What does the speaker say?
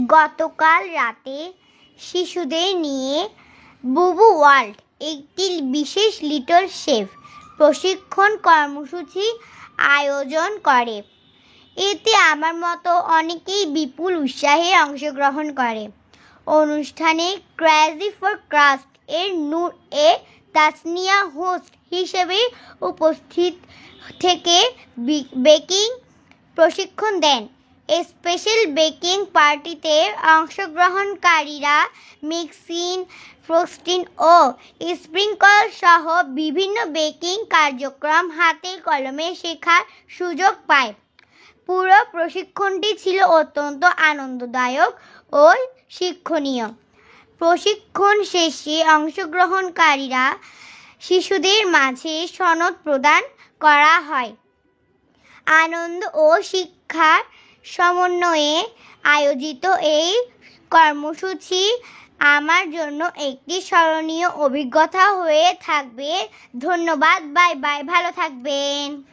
গতকাল রাতে শিশুদের নিয়ে বুবু ওয়ার্ল্ড একটি বিশেষ লিটল শেফ প্রশিক্ষণ কর্মসূচি আয়োজন করে। এতে আমার মতো অনেকেই বিপুল উৎসাহে অংশগ্রহণ করে। অনুষ্ঠানে ক্রেজি ফর ক্রাফট এর নূর এ তাসনিয়া হোস্ট হিসেবে উপস্থিত থেকে বেকিং প্রশিক্ষণ দেন। স্পেশাল বেকিং পার্টিতে অংশগ্রহণকারীরা মিক্সিং, ফ্রস্টিং ও স্প্রিঙ্কল সহ বিভিন্ন বেকিং কার্যক্রম হাতে কলমে শেখার সুযোগ পায়। পুরো প্রশিক্ষণটি ছিল অত্যন্ত আনন্দদায়ক ও শিক্ষণীয়। প্রশিক্ষণ শেষে অংশগ্রহণকারীরা শিশুদের মাঝে সনদ প্রদান করা হয়। আনন্দ ও শিক্ষার সমন্বয়ে আয়োজিত এই কর্মসূচি আমার জন্য একটি স্মরণীয় অভিজ্ঞতা হয়ে থাকবে। ধন্যবাদ। Bye bye. ভালো থাকবেন।